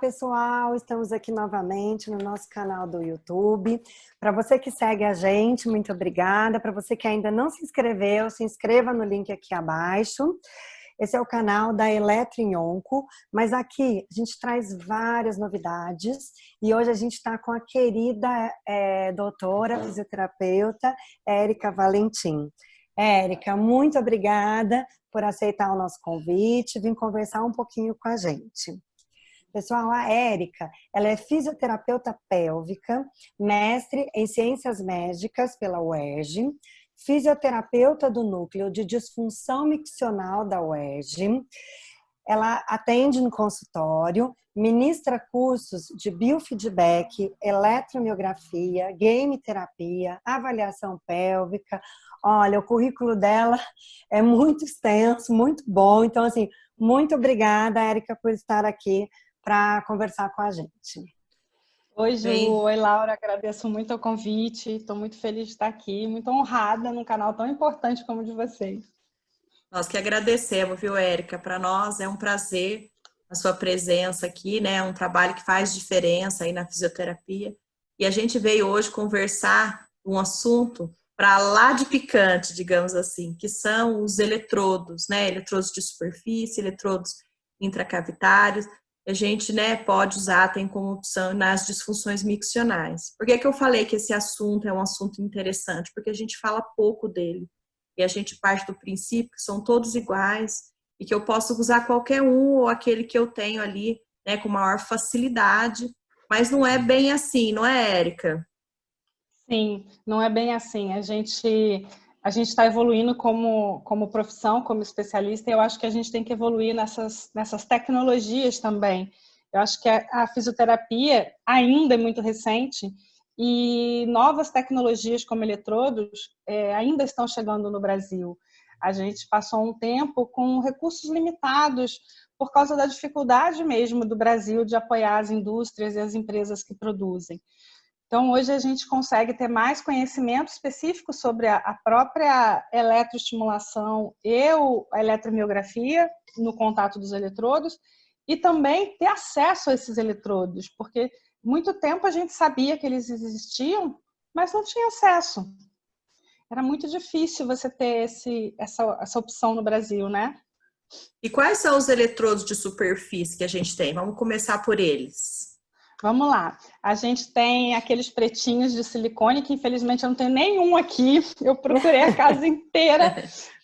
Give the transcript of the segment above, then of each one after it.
pessoal, estamos aqui novamente no nosso canal do YouTube. Para você que segue a gente, muito obrigada. Para você que ainda não se inscreveu, se inscreva no link aqui abaixo. Esse é o canal da Eletro-Onco, mas aqui a gente traz várias novidades e hoje a gente está com a querida doutora, fisioterapeuta, Érica Valentim. Érica, muito obrigada por aceitar o nosso convite, vir conversar um pouquinho com a gente. Pessoal, a Érica, ela é fisioterapeuta pélvica, mestre em ciências médicas pela UERJ, fisioterapeuta do núcleo de disfunção miccional da UERJ. Ela atende no consultório, ministra cursos de biofeedback, eletromiografia, game terapia, avaliação pélvica. Olha, o currículo dela é muito extenso, muito bom. Então, assim, muito obrigada, Érica, por estar aqui para conversar com a gente. Oi, Ju. Oi, Laura. Agradeço muito o convite. Estou muito feliz de estar aqui, muito honrada num canal tão importante como o de vocês. Nós que agradecemos, viu, Érica? Para nós é um prazer a sua presença aqui, né? É um trabalho que faz diferença aí na fisioterapia. E a gente veio hoje conversar um assunto para lá de picante, digamos assim, que são os eletrodos, né? Eletrodos de superfície, eletrodos intracavitários. A gente, né, pode usar, tem como opção nas disfunções miccionais. Por que eu falei que esse assunto é um assunto interessante? Porque a gente fala pouco dele. E a gente parte do princípio que são todos iguais e que eu posso usar qualquer um ou aquele que eu tenho ali, né, com maior facilidade. Mas não é bem assim, não é, Érica? Sim, não é bem assim. A gente está evoluindo como profissão, como especialista, e eu acho que a gente tem que evoluir nessas tecnologias também. Eu acho que a fisioterapia ainda é muito recente e novas tecnologias como eletrodos ainda estão chegando no Brasil. A gente passou um tempo com recursos limitados por causa da dificuldade mesmo do Brasil de apoiar as indústrias e as empresas que produzem. Então, hoje a gente consegue ter mais conhecimento específico sobre a própria eletroestimulação e a eletromiografia no contato dos eletrodos e também ter acesso a esses eletrodos, porque muito tempo a gente sabia que eles existiam, mas não tinha acesso. Era muito difícil você ter essa opção no Brasil, né? E quais são os eletrodos de superfície que a gente tem? Vamos começar por eles. Vamos lá. A gente tem aqueles pretinhos de silicone, que infelizmente eu não tenho nenhum aqui. Eu procurei a casa inteira,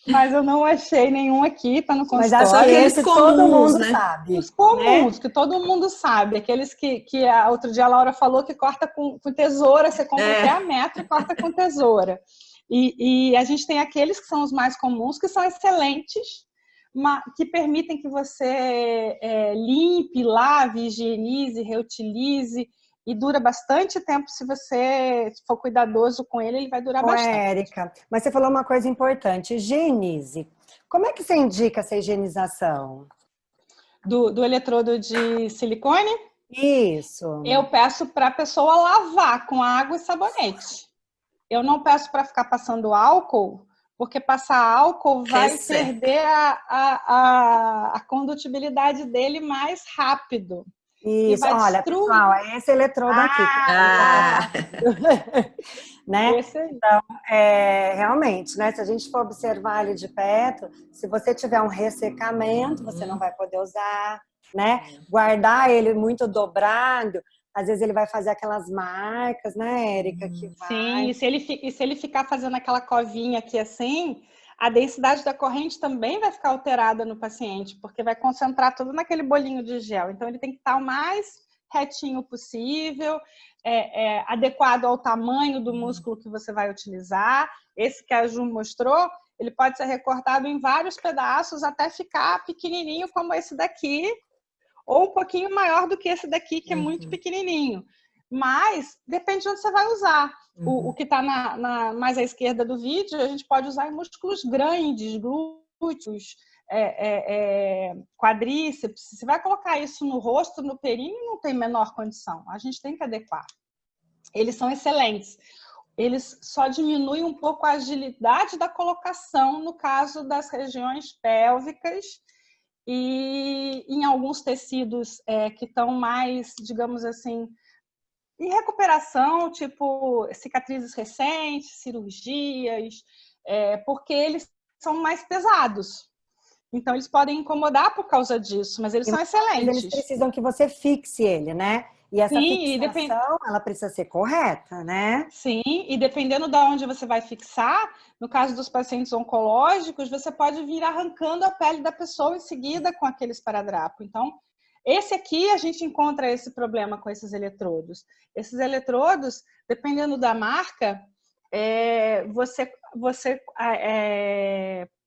mas eu não achei nenhum aqui, está no consultório. Mas acho que esse todo mundo sabe. Os comuns, né? Que todo mundo sabe. Aqueles que outro dia a Laura falou que corta com tesoura, você compra até a metro e corta com tesoura. E a gente tem aqueles que são os mais comuns, que são excelentes, que permitem que você limpe, lave, higienize, reutilize e dura bastante tempo. Se você for cuidadoso com ele, ele vai durar bastante. Érica, mas você falou uma coisa importante, higienize. Como é que você indica essa higienização? Do eletrodo de silicone? Isso. Eu peço para a pessoa lavar com água e sabonete. Eu não peço para ficar passando álcool, porque passar álcool vai perder a condutibilidade dele mais rápido. Isso, olha, pessoal, é esse eletrodo aqui. Né? Então, realmente, né? Se a gente for observar ele de perto, se você tiver um ressecamento, você não vai poder usar, né? Guardar ele muito dobrado, às vezes ele vai fazer aquelas marcas, né, Érica? Sim, e se ele ficar fazendo aquela covinha aqui assim, a densidade da corrente também vai ficar alterada no paciente, porque vai concentrar tudo naquele bolinho de gel. Então, ele tem que estar o mais retinho possível, adequado ao tamanho do músculo que você vai utilizar. Esse que a Ju mostrou, ele pode ser recortado em vários pedaços até ficar pequenininho como esse daqui, ou um pouquinho maior do que esse daqui, que é muito pequenininho. Mas depende de onde você vai usar. O que está mais à esquerda do vídeo, a gente pode usar em músculos grandes, glúteos, quadríceps. Se vai colocar isso no rosto, no períneo, não tem menor condição. A gente tem que adequar. Eles são excelentes. Eles só diminuem um pouco a agilidade da colocação no caso das regiões pélvicas e em alguns tecidos que estão mais, digamos assim, em recuperação, tipo cicatrizes recentes, cirurgias, porque eles são mais pesados. Então, eles podem incomodar por causa disso, mas eles são Mas eles excelentes. precisam que você fixe ele, né? E essa Sim, fixação, ela precisa ser correta, né? sim, e dependendo de onde você vai fixar, no caso dos pacientes oncológicos, você pode vir arrancando a pele da pessoa em seguida com aquele esparadrapo. Então, esse aqui a gente encontra esse problema com esses eletrodos. Esses eletrodos, dependendo da marca, você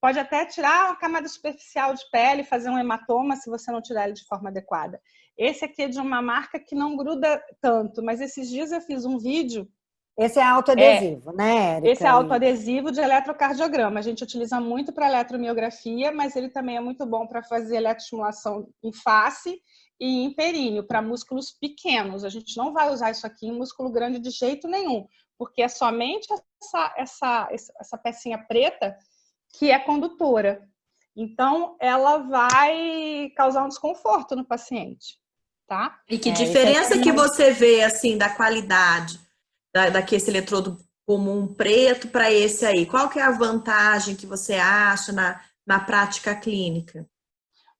pode até tirar a camada superficial de pele, fazer um hematoma se você não tirar ele de forma adequada. Esse aqui é de uma marca que não gruda tanto, mas esses dias eu fiz um vídeo. Esse é autoadesivo, né, Érica? Esse é autoadesivo de eletrocardiograma. A gente utiliza muito para eletromiografia, mas ele também é muito bom para fazer eletroestimulação em face e em períneo, para músculos pequenos. A gente não vai usar isso aqui em músculo grande de jeito nenhum, porque é somente essa pecinha preta que é condutora. Então, ela vai causar um desconforto no paciente, tá? E que diferença que você vê, assim, da qualidade daquele eletrodo comum preto para esse aí? Qual que é a vantagem que você acha na prática clínica?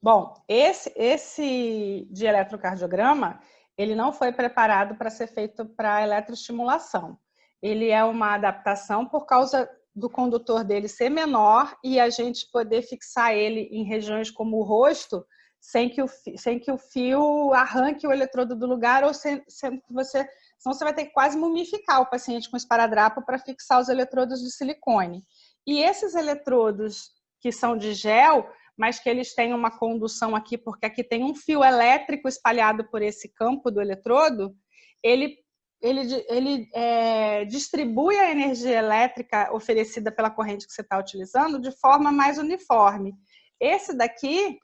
Bom, esse de eletrocardiograma, ele não foi preparado para ser feito para eletroestimulação. Ele é uma adaptação por causa do condutor dele ser menor e a gente poder fixar ele em regiões como o rosto sem que o fio arranque o eletrodo do lugar ou senão você vai ter que quase mumificar o paciente com esparadrapo para fixar os eletrodos de silicone. E esses eletrodos que são de gel, mas que eles têm uma condução aqui, porque aqui tem um fio elétrico espalhado por esse campo do eletrodo, ele distribui a energia elétrica oferecida pela corrente que você está utilizando de forma mais uniforme. Esse daqui,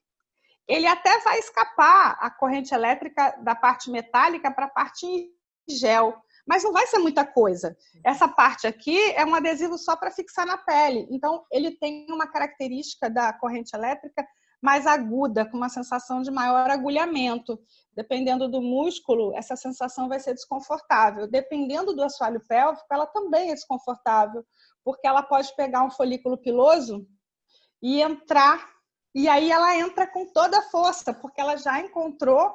ele até vai escapar a corrente elétrica da parte metálica para a parte em gel, mas não vai ser muita coisa. Essa parte aqui é um adesivo só para fixar na pele. Então, ele tem uma característica da corrente elétrica mais aguda, com uma sensação de maior agulhamento. Dependendo do músculo, essa sensação vai ser desconfortável. Dependendo do assoalho pélvico, ela também é desconfortável, porque ela pode pegar um folículo piloso e entrar, e aí ela entra com toda a força, porque ela já encontrou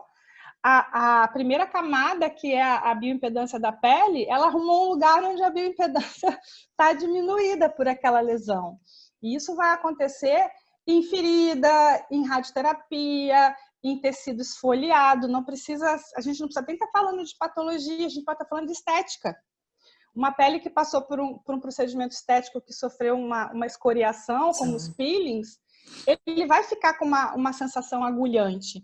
a primeira camada, que é a bioimpedância da pele, ela arrumou um lugar onde a bioimpedância está diminuída por aquela lesão. E isso vai acontecer em ferida, em radioterapia, em tecido esfoliado. A gente não precisa nem estar falando de patologia, a gente pode estar falando de estética. Uma pele que passou por um procedimento estético que sofreu uma escoriação, como os peelings, ele vai ficar com uma sensação agulhante.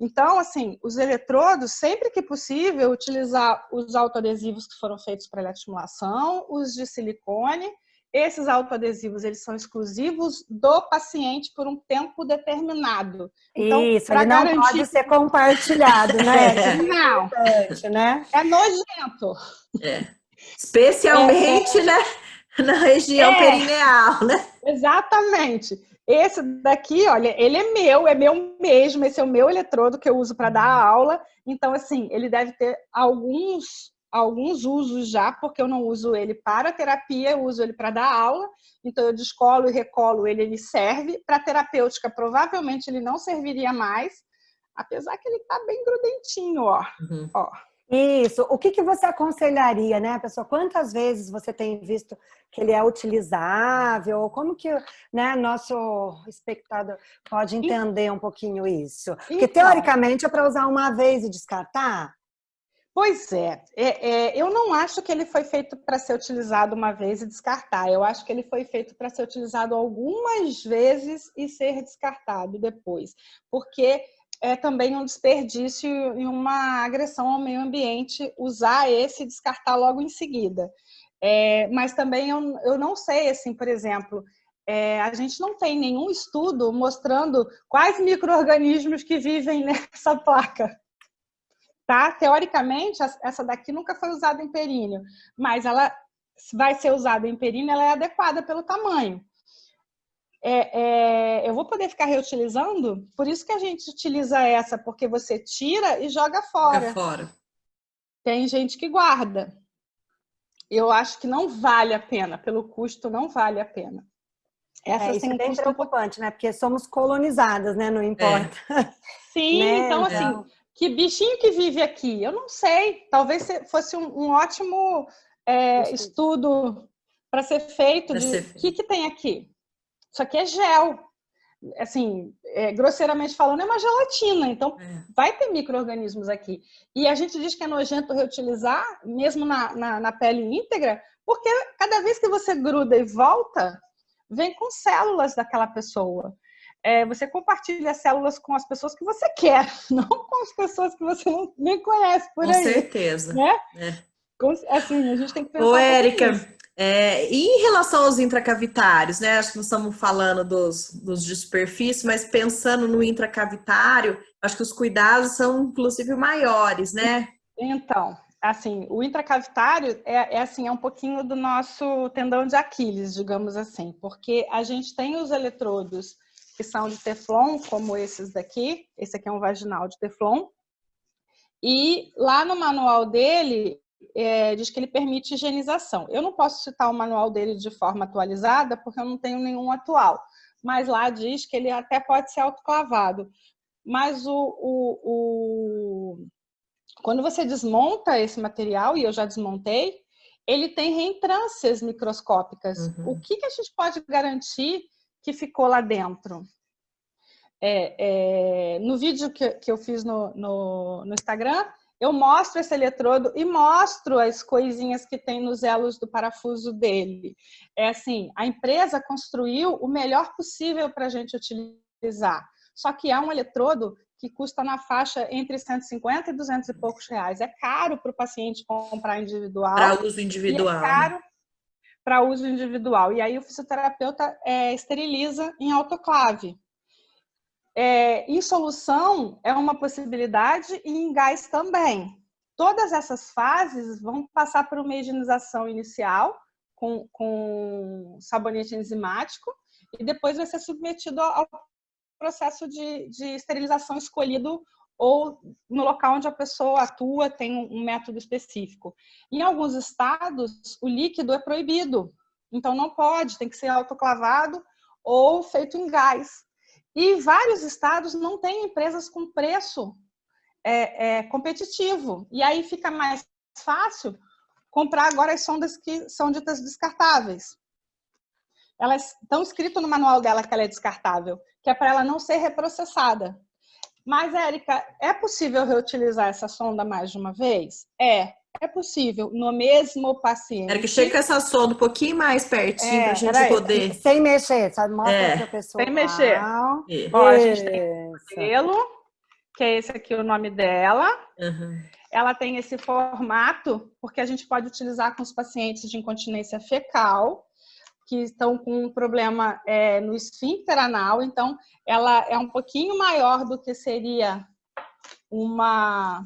Então, assim, os eletrodos, sempre que possível, utilizar os autoadesivos que foram feitos para eletroestimulação, os de silicone. Esses autoadesivos, eles são exclusivos do paciente por um tempo determinado. Então, isso, ele não pode ser compartilhado, né? Não, né? É nojento. Especialmente, né, na região perineal, né? Exatamente. Esse daqui, olha, ele é meu mesmo, esse é o meu eletrodo que eu uso para dar aula. Então, assim, ele deve ter alguns usos já, porque eu não uso ele para terapia, eu uso ele para dar aula. Então, eu descolo e recolo ele serve. Para terapêutica, provavelmente ele não serviria mais, apesar que ele está bem grudentinho, ó. Uhum. Ó. Isso. O que você aconselharia, né, pessoal? Quantas vezes você tem visto que ele é utilizável? Como que, né, nosso espectador pode entender um pouquinho isso? Porque, teoricamente, é para usar uma vez e descartar? Pois é. Eu não acho que ele foi feito para ser utilizado uma vez e descartar. Eu acho que ele foi feito para ser utilizado algumas vezes e ser descartado depois. Porque é também um desperdício e uma agressão ao meio ambiente usar esse e descartar logo em seguida. Mas também eu não sei, assim, por exemplo, a gente não tem nenhum estudo mostrando quais micro-organismos que vivem nessa placa. Tá? Teoricamente, essa daqui nunca foi usada em períneo, mas ela vai ser usada em períneo, ela é adequada pelo tamanho. eu vou poder ficar reutilizando? Por isso que a gente utiliza essa, porque você tira e joga fora. Joga fora. Tem gente que guarda. Eu acho que não vale a pena, pelo custo não vale a pena. Isso é bem preocupante, né? Porque somos colonizadas, né? Não importa. Sim, né? Então, assim, que bichinho que vive aqui? Eu não sei. Talvez fosse um ótimo estudo para ser feito de o que tem aqui. Isso aqui é gel. Assim, grosseiramente falando, é uma gelatina. Então, vai ter micro-organismos aqui. E a gente diz que é nojento reutilizar, mesmo na pele íntegra, porque cada vez que você gruda e volta, vem com células daquela pessoa. Você compartilha células com as pessoas que você quer, não com as pessoas que você nem conhece por aí. Com certeza. Né? Assim, a gente tem que pensar. Ô, Érica, e em relação aos intracavitários, né? Acho que nós estamos falando dos de superfície, mas pensando no intracavitário, acho que os cuidados são, inclusive, maiores, né? Então, assim, o intracavitário é um pouquinho do nosso tendão de Aquiles, digamos assim, porque a gente tem os eletrodos que são de Teflon, como esses daqui. Esse aqui é um vaginal de Teflon. E lá no manual dele, diz que ele permite higienização. Eu não posso citar o manual dele de forma atualizada, porque eu não tenho nenhum atual. Mas lá diz que ele até pode ser autoclavado. Mas quando você desmonta esse material, e eu já desmontei, ele tem reentrâncias microscópicas. Uhum. O que a gente pode garantir que ficou lá dentro? No vídeo que eu fiz no Instagram, eu mostro esse eletrodo e mostro as coisinhas que tem nos elos do parafuso dele. Assim, a empresa construiu o melhor possível para a gente utilizar. Só que é um eletrodo que custa na faixa entre 150 e 200 e poucos reais. É caro para o paciente comprar individual. Para uso individual. E é caro para uso individual. E aí o fisioterapeuta esteriliza em autoclave. Em solução é uma possibilidade e em gás também. Todas essas fases vão passar por uma higienização inicial com sabonete enzimático e depois vai ser submetido ao processo de esterilização escolhido ou no local onde a pessoa atua tem um método específico. Em alguns estados, o líquido é proibido, então não pode, tem que ser autoclavado ou feito em gás. E vários estados não têm empresas com preço competitivo. E aí fica mais fácil comprar agora as sondas que são ditas descartáveis. Elas estão escrito no manual dela que ela é descartável, que é para ela não ser reprocessada. Mas, Érica, é possível reutilizar essa sonda mais de uma vez? É possível, no mesmo paciente. Érica, chega com essa sonda um pouquinho mais pertinho para a gente poder... Sem mexer, sabe? Mostra para a pessoa. Sem mexer. Ó, a gente tem o modelo, que é esse aqui o nome dela. Uhum. Ela tem esse formato, porque a gente pode utilizar com os pacientes de incontinência fecal, que estão com um problema no esfíncter anal. Então, ela é um pouquinho maior do que seria uma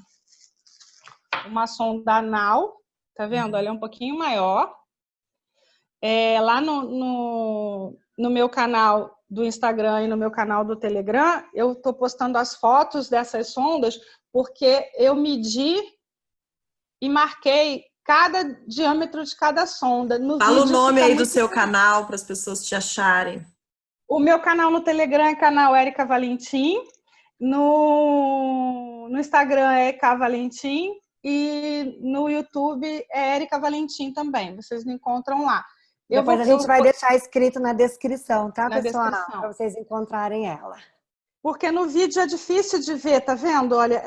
sonda anal. Tá vendo? Ela é um pouquinho maior. Lá no meu canal do Instagram e no meu canal do Telegram, eu estou postando as fotos dessas sondas porque eu medi e marquei cada diâmetro de cada sonda. Fala o nome aí do seu canal para as pessoas te acharem. O meu canal no Telegram é canal Érica Valentim, no Instagram é Érica Valentim e no YouTube é Érica Valentim também. Vocês me encontram lá. Depois a gente vai deixar escrito na descrição, tá, pessoal? Para vocês encontrarem ela. Porque no vídeo é difícil de ver, tá vendo? Olha,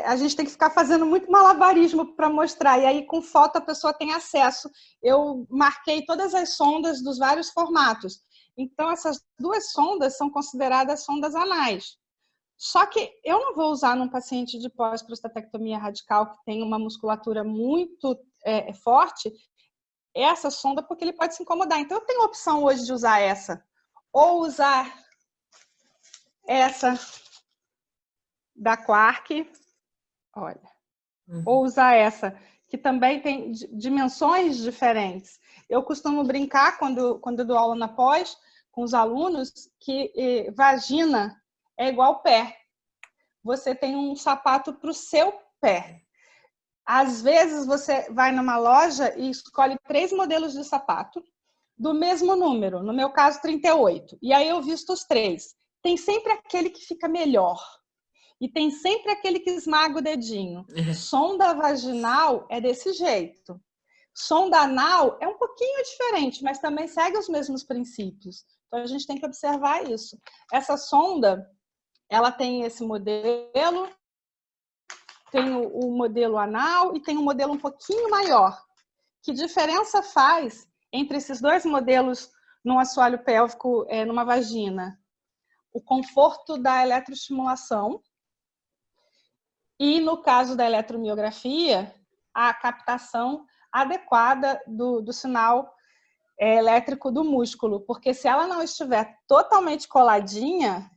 a gente tem que ficar fazendo muito malabarismo para mostrar. E aí, com foto, a pessoa tem acesso. Eu marquei todas as sondas dos vários formatos. Então, essas duas sondas são consideradas sondas anais. Só que eu não vou usar num paciente de pós-prostatectomia radical que tem uma musculatura muito forte essa sonda, porque ele pode se incomodar. Então, eu tenho a opção hoje de usar essa. Ou usar essa da Quark, olha. Ou usar essa, que também tem dimensões diferentes. Eu costumo brincar, quando eu dou aula na pós, com os alunos que vagina é igual pé. Você tem um sapato para o seu pé. Às vezes você vai numa loja e escolhe 3 modelos de sapato do mesmo número, no meu caso 38. E aí eu visto os 3. Tem sempre aquele que fica melhor. E tem sempre aquele que esmaga o dedinho. Sonda vaginal é desse jeito. Sonda anal é um pouquinho diferente, mas também segue os mesmos princípios. Então a gente tem que observar isso. Essa sonda, ela tem esse modelo, tem o modelo anal e tem um modelo um pouquinho maior. Que diferença faz entre esses 2 modelos num assoalho pélvico, numa vagina? O conforto da eletroestimulação e, no caso da eletromiografia, a captação adequada do sinal elétrico do músculo. Porque se ela não estiver totalmente coladinha,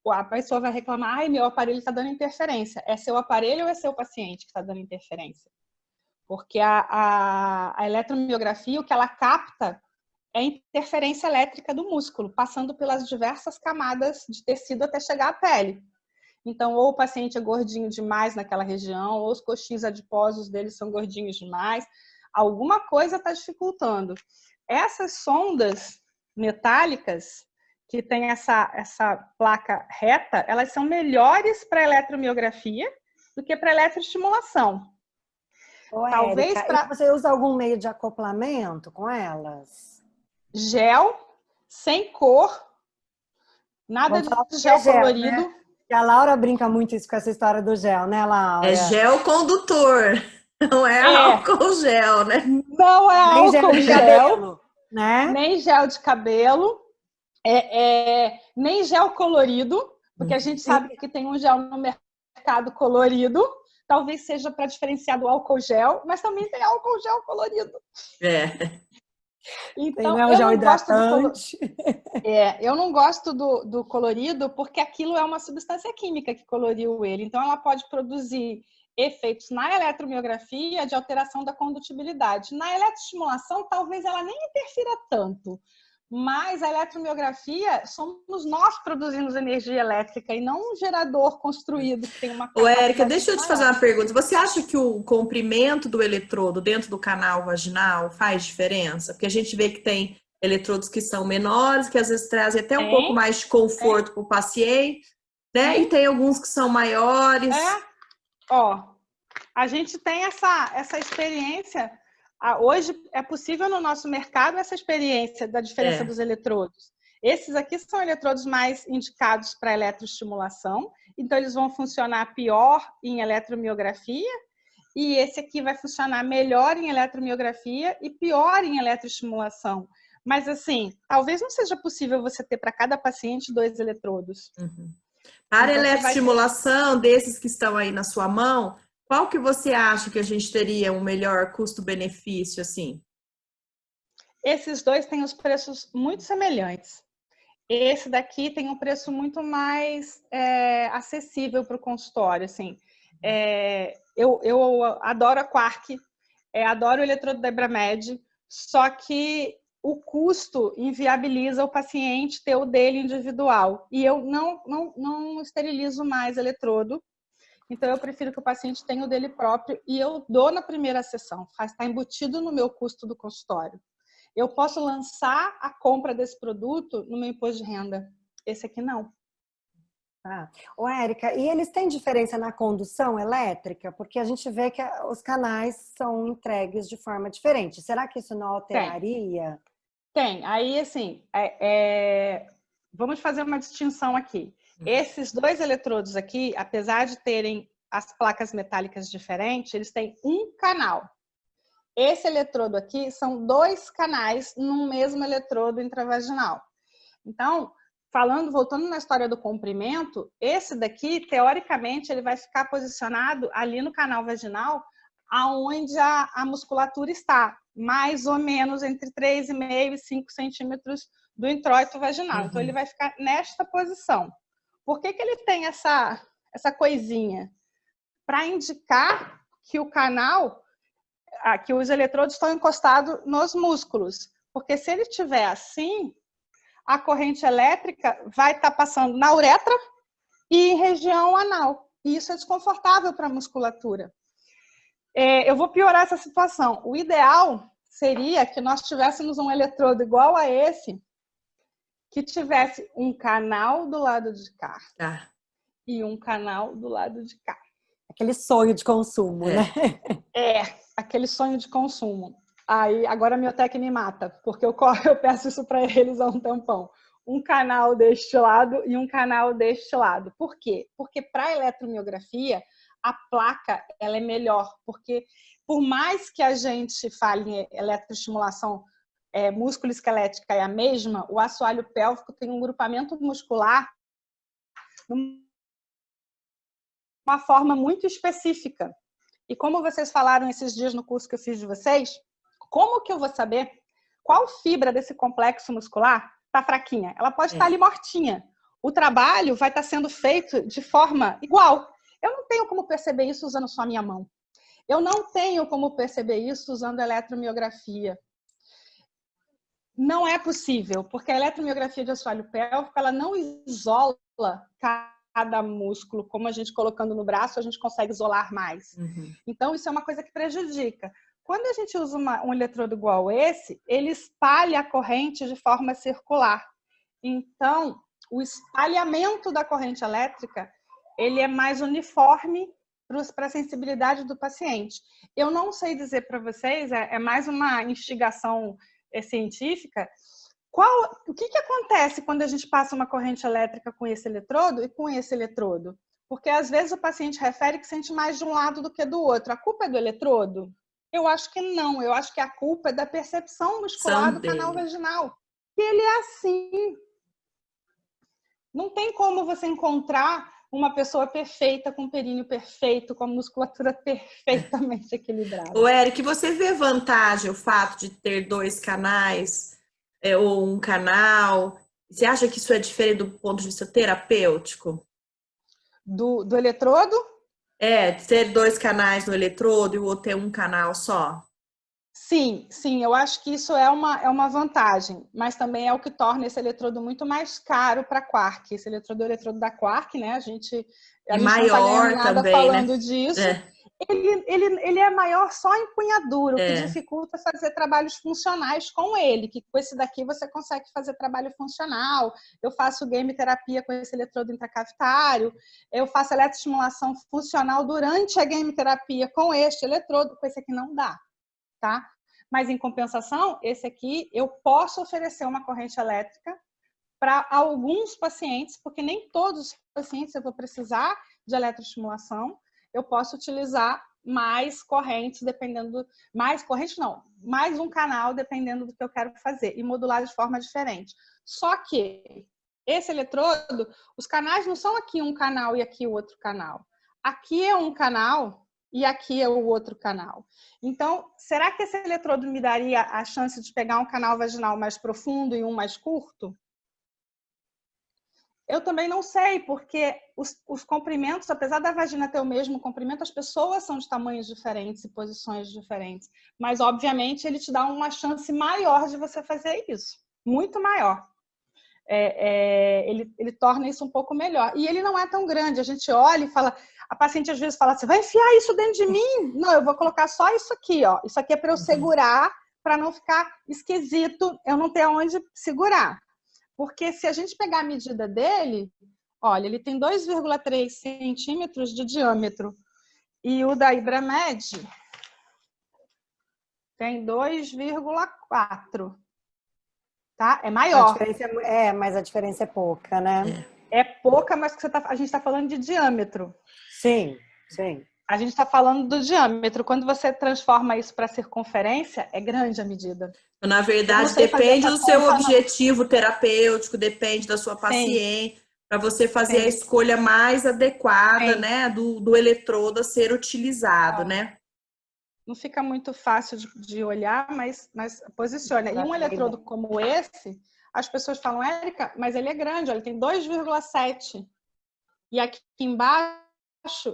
a pessoa vai reclamar: ai, meu aparelho está dando interferência. É seu aparelho ou é seu paciente que está dando interferência? Porque a eletromiografia, o que ela capta é a interferência elétrica do músculo, passando pelas diversas camadas de tecido até chegar à pele. Então, ou o paciente é gordinho demais naquela região, ou os coxins adiposos dele são gordinhos demais. Alguma coisa está dificultando. Essas sondas metálicas, que tem essa placa reta, elas são melhores para eletromiografia do que para eletroestimulação. Talvez Érica, você usa algum meio de acoplamento com elas? Gel, sem cor, nada de gel colorido. Né? E a Laura brinca muito isso com essa história do gel, né, Laura? É gel condutor, não é álcool gel, né? Não é nem álcool gel, de cabelo, né? Nem gel de cabelo, nem gel colorido, porque a gente sabe que tem um gel no mercado colorido. Talvez seja para diferenciar do álcool gel, mas também tem álcool gel colorido. Então, tem, né, o gel hidratante. Eu não gosto do colorido porque aquilo é uma substância química que coloriu ele. Então, ela pode produzir efeitos na eletromiografia de alteração da condutibilidade. Na eletroestimulação, talvez ela nem interfira tanto. Mas a eletromiografia somos nós produzindo energia elétrica e não um gerador construído que tem uma capacidade. Érica, deixa eu te fazer uma pergunta. Você acha que o comprimento do eletrodo dentro do canal vaginal faz diferença? Porque a gente vê que tem eletrodos que são menores, que às vezes trazem até um pouco mais de conforto para o paciente, né? E tem alguns que são maiores. A gente tem essa experiência. Hoje é possível no nosso mercado essa experiência da diferença dos eletrodos. Esses aqui são eletrodos mais indicados para eletroestimulação, então eles vão funcionar pior em eletromiografia, e esse aqui vai funcionar melhor em eletromiografia e pior em eletroestimulação. Mas assim, talvez não seja possível você ter para cada paciente 2 eletrodos. Para eletroestimulação, desses que estão aí na sua mão, qual que você acha que a gente teria um melhor custo-benefício, assim? Esses 2 têm os preços muito semelhantes. Esse daqui tem um preço muito mais acessível para o consultório, assim. Eu adoro a Quark, adoro o eletrodo da Ebramed, só que o custo inviabiliza o paciente ter o dele individual. E eu não esterilizo mais eletrodo. Então, eu prefiro que o paciente tenha o dele próprio e eu dou na primeira sessão. Está embutido no meu custo do consultório. Eu posso lançar a compra desse produto no meu imposto de renda. Esse aqui não. Érica, e eles têm diferença na condução elétrica? Porque a gente vê que os canais são entregues de forma diferente. Será que isso não alteraria? Tem. Aí, assim, vamos fazer uma distinção aqui. Esses 2 eletrodos aqui, apesar de terem as placas metálicas diferentes, eles têm um canal. Esse eletrodo aqui são 2 canais num mesmo eletrodo intravaginal. Então, voltando na história do comprimento, esse daqui, teoricamente, ele vai ficar posicionado ali no canal vaginal, aonde a musculatura está, mais ou menos entre 3,5 e 5 centímetros do introito vaginal. Então, ele vai ficar nesta posição. Por que ele tem essa coisinha? Para indicar que o canal, que os eletrodos estão encostados nos músculos. Porque se ele estiver assim, a corrente elétrica vai estar passando na uretra e em região anal. E isso é desconfortável para a musculatura. Eu vou piorar essa situação. O ideal seria que nós tivéssemos um eletrodo igual a esse, que tivesse um canal do lado de cá e um canal do lado de cá. Aquele sonho de consumo, né? Aquele sonho de consumo. Aí, agora a Miotec me mata, porque eu peço isso para eles há um tempão. Um canal deste lado e um canal deste lado. Por quê? Porque para a eletromiografia, a placa ela é melhor, porque por mais que a gente fale em eletroestimulação músculo-esquelética é a mesma, o assoalho pélvico tem um grupamento muscular de uma forma muito específica. E como vocês falaram esses dias no curso que eu fiz de vocês, como que eu vou saber qual fibra desse complexo muscular está fraquinha? Ela pode estar ali mortinha. O trabalho vai estar sendo feito de forma igual. Eu não tenho como perceber isso usando só a minha mão. Eu não tenho como perceber isso usando eletromiografia. Não é possível, porque a eletromiografia de assoalho pélvico, ela não isola cada músculo, como a gente colocando no braço, a gente consegue isolar mais. Então, isso é uma coisa que prejudica. Quando a gente usa um eletrodo igual esse, ele espalha a corrente de forma circular. Então, o espalhamento da corrente elétrica, ele é mais uniforme para a sensibilidade do paciente. Eu não sei dizer para vocês, é mais uma instigação científica, o que acontece quando a gente passa uma corrente elétrica com esse eletrodo e com esse eletrodo? Porque às vezes o paciente refere que sente mais de um lado do que do outro. A culpa é do eletrodo? Eu acho que não. Eu acho que a culpa é da percepção muscular do canal vaginal. E ele é assim. Não tem como você encontrar uma pessoa perfeita, com um períneo perfeito, com a musculatura perfeitamente equilibrada. Ô, Eric, você vê vantagem o fato de ter 2 canais ou um canal? Você acha que isso é diferente do ponto de vista terapêutico? Do eletrodo? Ter 2 canais no eletrodo e o outro ter um canal só? Sim, eu acho que isso é uma vantagem, mas também é o que torna esse eletrodo muito mais caro para a Quark. Esse eletrodo é o eletrodo da Quark, né? A gente não está ganhando nada também, falando né? disso. Ele é maior só em empunhadura, o que dificulta fazer trabalhos funcionais com ele, que com esse daqui você consegue fazer trabalho funcional. Eu faço game terapia com esse eletrodo intracavitário, eu faço eletroestimulação funcional durante a game terapia com este eletrodo, com esse aqui não dá. Tá? Mas, em compensação, esse aqui eu posso oferecer uma corrente elétrica para alguns pacientes, porque nem todos os pacientes eu vou precisar de eletroestimulação. Eu posso utilizar mais correntes, dependendo... Mais um canal, dependendo do que eu quero fazer, e modular de forma diferente. Só que esse eletrodo, os canais não são aqui um canal e aqui o outro canal. Aqui é um canal e aqui é o outro canal. Então, será que esse eletrodo me daria a chance de pegar um canal vaginal mais profundo e um mais curto? Eu também não sei, porque os comprimentos, apesar da vagina ter o mesmo comprimento, as pessoas são de tamanhos diferentes e posições diferentes. Mas, obviamente, ele te dá uma chance maior de você fazer isso. Muito maior. Ele torna isso um pouco melhor. E ele não é tão grande. A gente olha e fala... A paciente às vezes fala, você vai enfiar isso dentro de mim? Não, eu vou colocar só isso aqui, ó. Isso aqui é para eu segurar, para não ficar esquisito, eu não ter onde segurar. Porque se a gente pegar a medida dele, olha, ele tem 2,3 centímetros de diâmetro. E o da Ibramed tem 2,4. Tá? É maior. Mas a diferença é pouca, né? É pouca, mas a gente está falando de diâmetro. Sim. A gente está falando do diâmetro. Quando você transforma isso para circunferência, é grande a medida. Na verdade, depende do seu objetivo terapêutico, depende da sua paciente, para você fazer a escolha mais adequada, né, do eletrodo a ser utilizado, né? Não fica muito fácil de olhar, mas posiciona. E um eletrodo como esse, as pessoas falam, Érica, mas ele é grande, ele tem 2,7. E aqui embaixo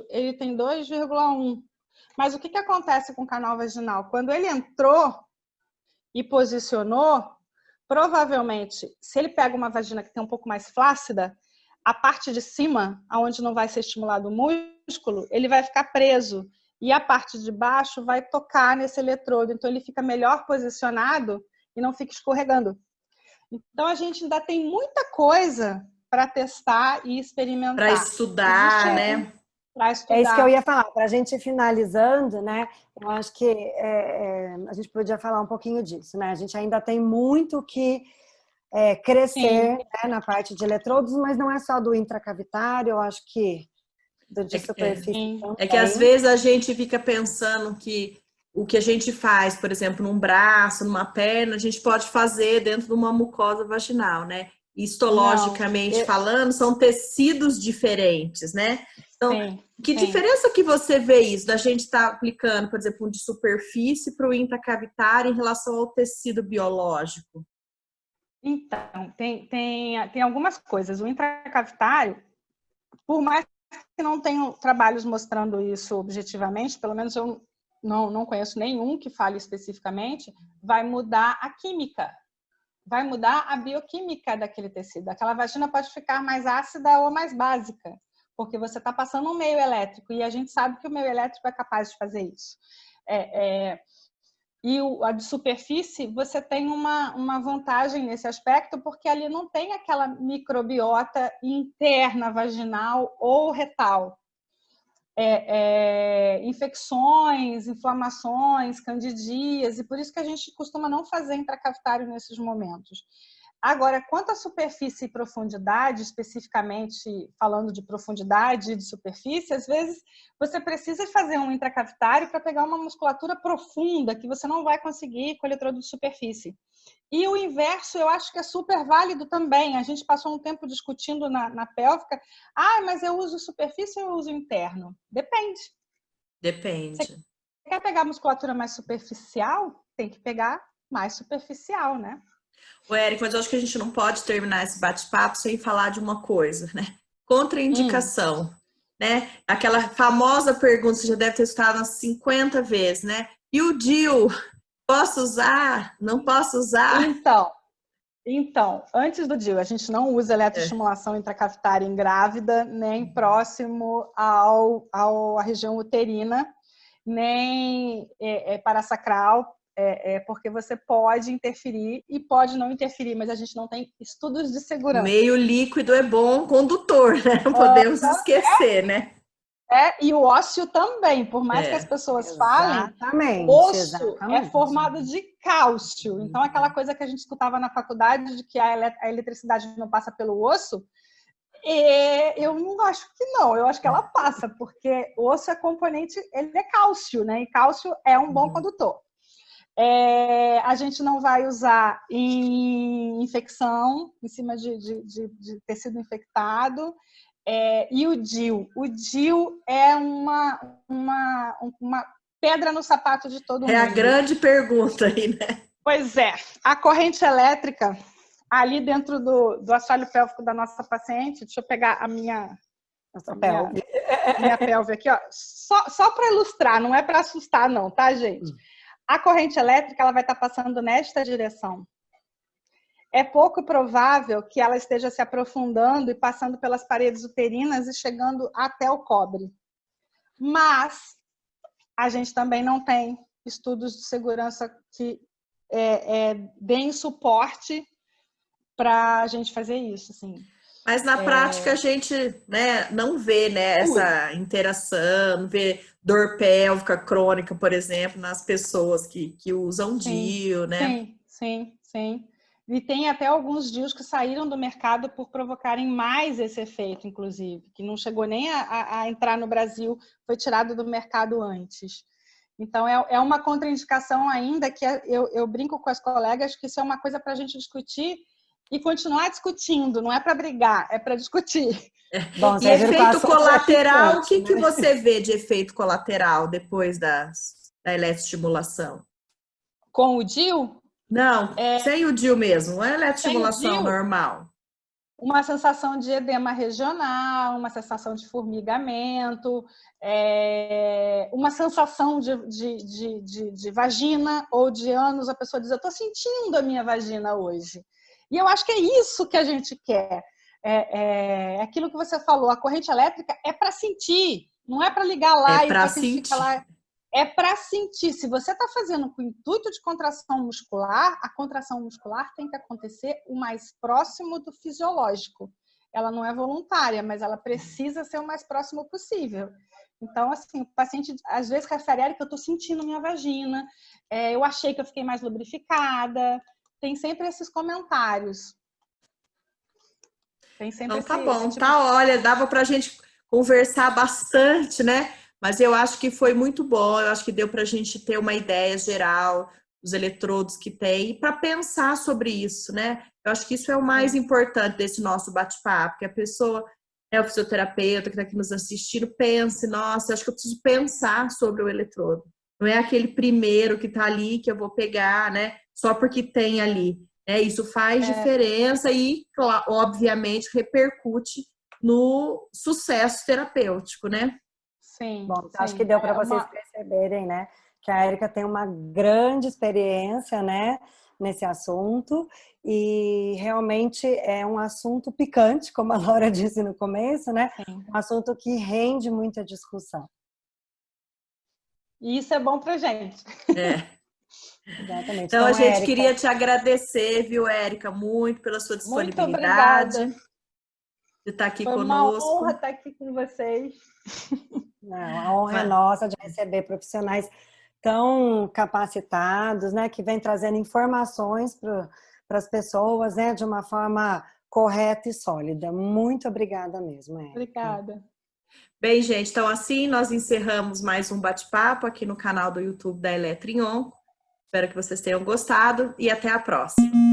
ele tem 2,1. Mas o que acontece com o canal vaginal? Quando ele entrou e posicionou, provavelmente, se ele pega uma vagina que tem um pouco mais flácida, a parte de cima, onde não vai ser estimulado o músculo, ele vai ficar preso. E a parte de baixo vai tocar nesse eletrodo. Então, ele fica melhor posicionado e não fica escorregando. Então, a gente ainda tem muita coisa para testar e experimentar. Para estudar, né? Para estudar. É isso que eu ia falar. Para a gente ir finalizando, né? Eu acho que a gente podia falar um pouquinho disso, né? A gente ainda tem muito que crescer, né, na parte de eletrodos, mas não é só do intracavitário, eu acho que de superfície também. É que às vezes a gente fica pensando que o que a gente faz, por exemplo, num braço, numa perna, a gente pode fazer dentro de uma mucosa vaginal, né? Histologicamente falando, são tecidos diferentes, né? Então, que diferença que você vê isso, da gente estar aplicando, por exemplo, um de superfície para o intracavitário em relação ao tecido biológico? Então, tem algumas coisas. O intracavitário, por mais que não tenham trabalhos mostrando isso objetivamente, pelo menos eu não conheço nenhum que fale especificamente, vai mudar a química, vai mudar a bioquímica daquele tecido. Aquela vagina pode ficar mais ácida ou mais básica, porque você está passando um meio elétrico, e a gente sabe que o meio elétrico é capaz de fazer isso. E a de superfície, você tem uma vantagem nesse aspecto, porque ali não tem aquela microbiota interna vaginal ou retal. Infecções, inflamações, candidias, e por isso que a gente costuma não fazer intracavitário nesses momentos. Agora, quanto à superfície e profundidade, especificamente falando de profundidade e de superfície, às vezes você precisa fazer um intracavitário para pegar uma musculatura profunda que você não vai conseguir com o eletrodo de superfície. E o inverso eu acho que é super válido também. A gente passou um tempo discutindo na pélvica. Mas eu uso superfície ou eu uso interno? Depende. Depende. Você quer pegar musculatura mais superficial? Tem que pegar mais superficial, né? Érico, mas eu acho que a gente não pode terminar esse bate-papo sem falar de uma coisa, né? Contraindicação, né? Aquela famosa pergunta, você já deve ter escutado umas 50 vezes, né? E o DIU, posso usar? Não posso usar? Então, antes do DIU, a gente não usa eletroestimulação intracavitária em grávida, nem próximo à região uterina, nem parasacral, porque você pode interferir e pode não interferir, mas a gente não tem estudos de segurança. Meio líquido é bom condutor, né? Não podemos esquecer, né? E o ósseo também, por mais que as pessoas falem, osso é formado de cálcio. Então, aquela coisa que a gente escutava na faculdade de que a eletricidade não passa pelo osso, eu não acho que não, eu acho que ela passa, porque o osso é componente, ele é cálcio, né? E cálcio é um bom condutor. A gente não vai usar em infecção, em cima de tecido infectado. E o DIU? O DIU é uma pedra no sapato de todo mundo. É a grande pergunta aí, né? Pois é. A corrente elétrica, ali dentro do assoalho pélvico da nossa paciente, deixa eu pegar a minha pelve aqui, ó. Só para ilustrar, não é para assustar não, tá, gente? A corrente elétrica ela vai estar passando nesta direção. É pouco provável que ela esteja se aprofundando e passando pelas paredes uterinas e chegando até o cobre. Mas a gente também não tem estudos de segurança que deem suporte para a gente fazer isso, assim. Mas na prática a gente, né, não vê, né, essa interação, não vê dor pélvica crônica, por exemplo, nas pessoas que usam DIU, né? Sim. E tem até alguns DIUs que saíram do mercado por provocarem mais esse efeito, inclusive, que não chegou nem a entrar no Brasil, foi tirado do mercado antes. Então, é uma contraindicação ainda que eu brinco com as colegas que isso é uma coisa para a gente discutir e continuar discutindo, não é para brigar, é para discutir. Bom, e efeito colateral, o que você vê de efeito colateral depois da eletroestimulação? Com o DIU? Não, sem o DIU mesmo, não é eletroestimulação normal. uma sensação de edema regional, uma sensação de formigamento, uma sensação de vagina ou de ânus, a pessoa diz, eu estou sentindo a minha vagina hoje. E eu acho que é isso que a gente quer. Aquilo que você falou, a corrente elétrica é para sentir, não é para ligar lá e o paciente fica lá. É para sentir. Se você está fazendo com o intuito de contração muscular, a contração muscular tem que acontecer o mais próximo do fisiológico. Ela não é voluntária, mas ela precisa ser o mais próximo possível. Então, assim, o paciente às vezes refere, Érica, eu estou sentindo minha vagina, eu achei que eu fiquei mais lubrificada. Tem sempre esses comentários. Tem sempre então, tá bom, tipo tá, olha, dava pra gente conversar bastante, né? Mas eu acho que foi muito bom, eu acho que deu pra gente ter uma ideia geral dos eletrodos que tem e para pensar sobre isso, né? Eu acho que isso é o mais importante desse nosso bate-papo, que a pessoa, o fisioterapeuta que está aqui nos assistindo, pense, nossa, eu acho que eu preciso pensar sobre o eletrodo. Não é aquele primeiro que tá ali que eu vou pegar, né? Só porque tem ali. Isso faz diferença e, obviamente, repercute no sucesso terapêutico, né? Sim. Bom, acho que deu para vocês perceberem, né, que a Érica tem uma grande experiência, né, nesse assunto e realmente é um assunto picante, como a Laura disse no começo, né? Sim. Um assunto que rende muita discussão. E isso é bom pra gente. Exatamente. Então, a gente Érica, queria te agradecer, viu, Érica, muito pela sua disponibilidade. Muito obrigada. De estar aqui Foi conosco. Foi uma honra estar aqui com vocês. Não, a honra é nossa de receber profissionais tão capacitados, né, que vêm trazendo informações para as pessoas, né, de uma forma correta e sólida. Muito obrigada mesmo, Érica. Obrigada. Bem, gente, então assim nós encerramos mais um bate-papo aqui no canal do YouTube da Eletroonco. Espero que vocês tenham gostado e até a próxima.